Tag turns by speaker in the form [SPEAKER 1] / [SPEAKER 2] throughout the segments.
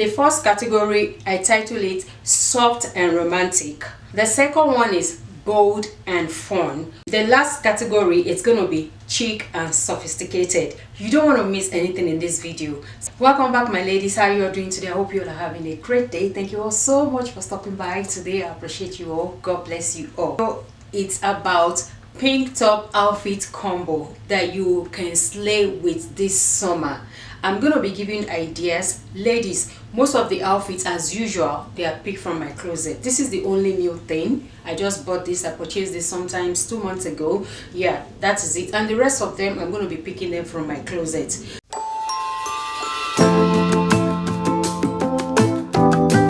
[SPEAKER 1] The first category, I title it soft and romantic. The second one is bold and fun. The last category is going to be chic and sophisticated. You don't want to miss anything in this video. Welcome back, my ladies. How you all doing today? I hope you all are having a great day. Thank you all so much for stopping by today. I appreciate you all. God bless you all. So it's about pink top outfit combo that you can slay with this summer. I'm going to be giving ideas. Ladies, most of the outfits, as usual, they are picked from my closet. This is the only new thing. I just bought this. I purchased this sometimes 2 months ago. Yeah, that is it. And the rest of them, I'm going to be picking them from my closet.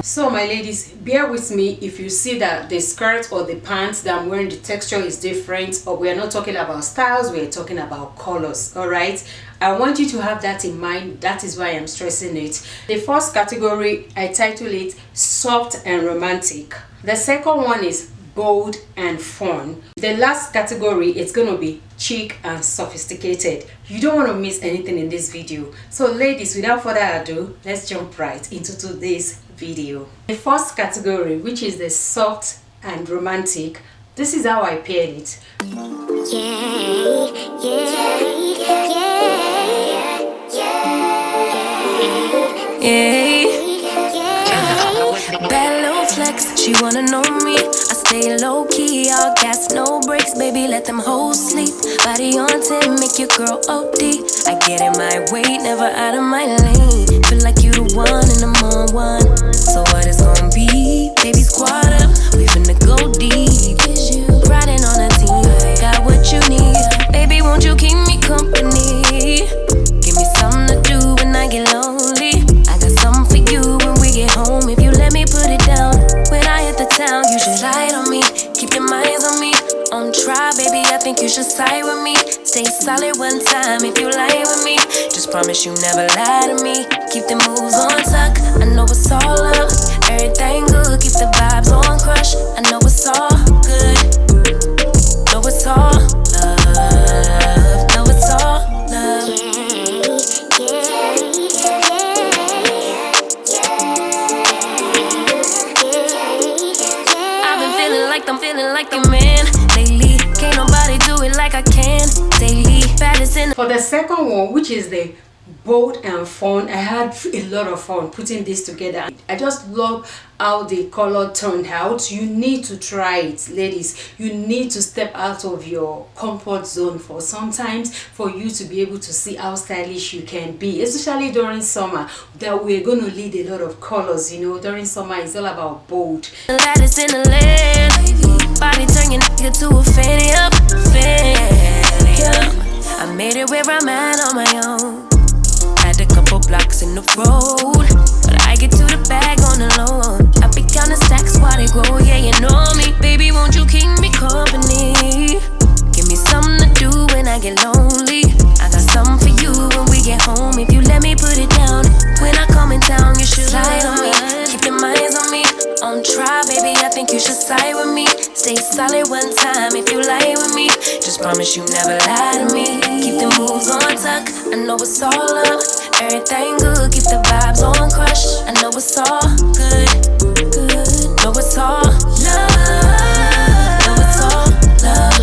[SPEAKER 1] So my ladies, bear with me if you see that the skirt or the pants that I'm wearing, the texture is different, or we are not talking about styles, we are talking about colors. All right, I want you to have that in mind. That is why I'm stressing it. The first category, I title it soft and romantic. The second one is bold and fun. The last category is going to be chic and sophisticated. You don't want to miss anything in this video. So ladies, without further ado, let's jump right into today's video. The first category, which is the soft and romantic, this is how I paired it.
[SPEAKER 2] Bad little flex, she wanna know me. I stay low key, all gas, no brakes, baby, let them hoes sleep. Body on 10, make your girl OD. I get in my way, never out of my lane. Feel like you the one and I'm on one. So what it's gonna be? Baby, squad up, we finna go deep. Riding on a team, got what you need. Baby, won't you keep me company? Give me something to do when I get lonely. I got something for you when we get home. If you let me put it down, when I hit the town, you should ride on me. Keep your minds on me. On try, baby, I think you should side with me. Stay solid one time if you lie with me. Just promise you never lie to me. Keep the moves on tuck, I know it's all love. Everything good, keep the vibes on crush. I know it's all good. Know it's all love. Know it's all love. I'm feeling like a man lately. Can't nobody do it like I can daily.
[SPEAKER 1] For the second one, which is the bold and fun, I had a lot of fun putting this together. I just love how the color turned out. You need to try it, ladies. You need to step out of your comfort zone for sometimes for you to be able to see how stylish you can be, especially during summer that we're going to lead a lot of colors. You know, during summer it's all about bold.
[SPEAKER 2] That is in the land. Body turn your nigga to a fanny up, fanny up. I made it where I'm at on my own. Had a couple blocks in the road, but I get to the bag on the low. I be counting stacks while they grow, yeah, you know me. Baby, won't you keep me company? Give me something to do when I get lonely. I got something for you when we get home. If you let me put it down, when I come in town, you should slide on me. Keep your minds on me. On try, baby, I think you should side with me. Stay solid one time if you lie with me. Just promise you never lie to me. Keep the moves on tuck, I know it's all love. Everything good, keep the vibes on crush. I know it's all good, good. Know it's all love. Know it's all love.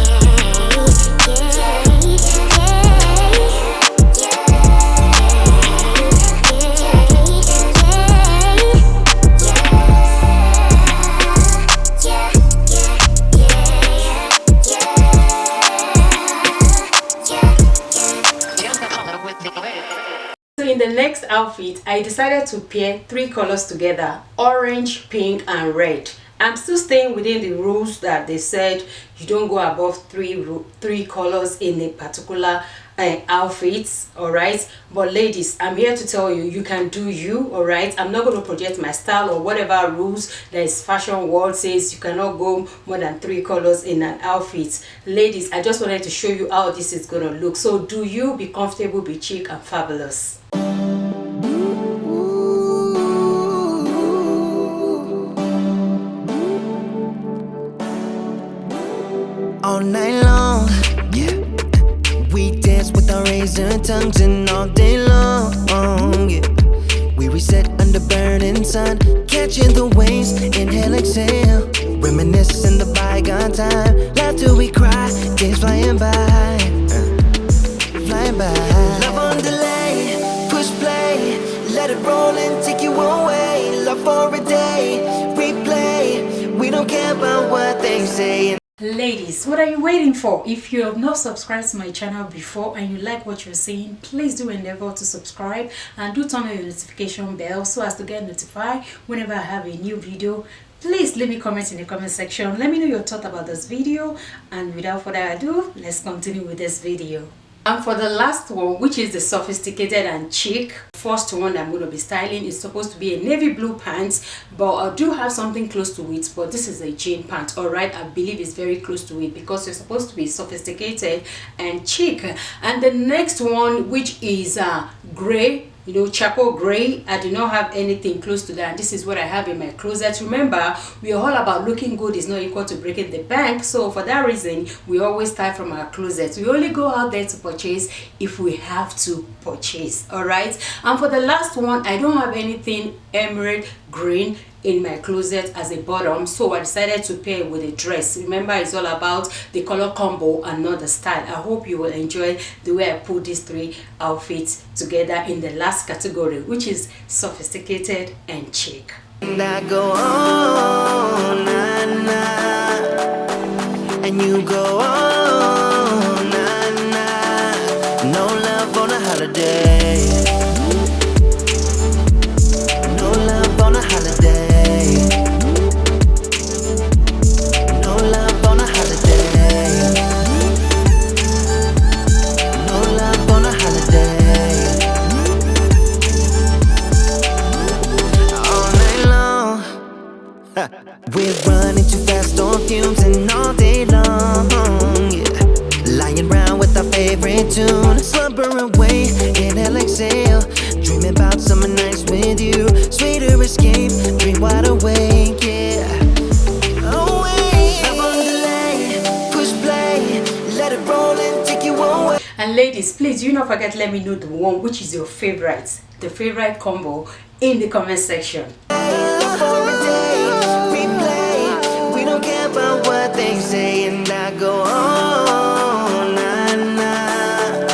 [SPEAKER 1] In the next outfit, I decided to pair 3 colors together: orange, pink and red. I'm still staying within the rules that they said you don't go above three colors in a particular outfits. All right, but ladies, I'm here to tell you, you can do you. All right, I'm not going to project my style or whatever rules that is fashion world says you cannot go more than 3 colors in an outfit. Ladies, I just wanted to show you how this is going to look. So do you, be comfortable, be chic and fabulous.
[SPEAKER 3] All night long, yeah. We dance with our razor tongues and all day long, yeah. We reset under burning sun, catching the waves, inhale, exhale. Reminiscing the bygone time, laugh till we cry, days flying by, flying by. Love on delay, push play, let it roll and take you away. Love for a day, replay, we don't care about what they say.
[SPEAKER 1] Ladies, what are you waiting for? If you have not subscribed to my channel before and you like what you're seeing, please do endeavor to subscribe and do turn on your notification bell so as to get notified whenever I have a new video. Please leave me comments in the comment section. Let me know your thought about this video, and without further ado, let's continue with this video. And for the last one, which is the sophisticated and chic, first one that I'm going to be styling is supposed to be a navy blue pants, but I do have something close to it, but this is a jean pant. All right, I believe it's very close to it because you're supposed to be sophisticated and chic. And the next one, which is gray, you know, charcoal gray, I do not have anything close to that. This is what I have in my closet. Remember, we are all about looking good is not equal to breaking the bank, so for that reason we always start from our closet. We only go out there to purchase if we have to purchase. All right, and for the last one, I don't have anything emerald green in my closet as a bottom, so I decided to pair it with a dress. Remember, it's all about the color combo and not the style. I hope you will enjoy the way I put these three outfits together in the last category, which is sophisticated and chic.
[SPEAKER 3] And I go on, nah, nah, and you go on, nah, nah. No love on a holiday, no love on a holiday. We're running too fast on fumes and all day long, yeah. Lying around with our favorite tune, slumber away, inhale, exhale. Dreaming about summer nights with you, sweeter escape, dream wide awake, yeah. Away, I'm on delay, push play, let it roll and take you away.
[SPEAKER 1] And ladies, please do not forget, let me know the one which is your favorite, the favorite combo in the comment section.
[SPEAKER 3] What they say, and I go on, nah, nah,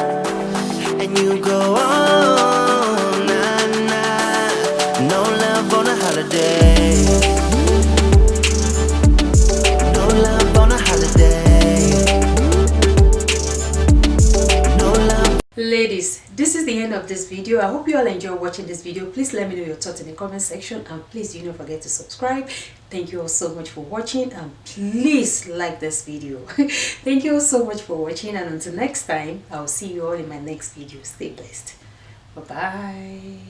[SPEAKER 3] and you go on, nah, nah. No love on a holiday, no love on a holiday, no love.
[SPEAKER 1] Ladies, this is the end of this video. I hope you all enjoy watching this video. Please let me know your thoughts in the comment section, and please do not forget to subscribe. Thank you all so much for watching, and please like this video. Thank you all so much for watching, and until next time, I'll see you all in my next video. Stay blessed. Bye bye.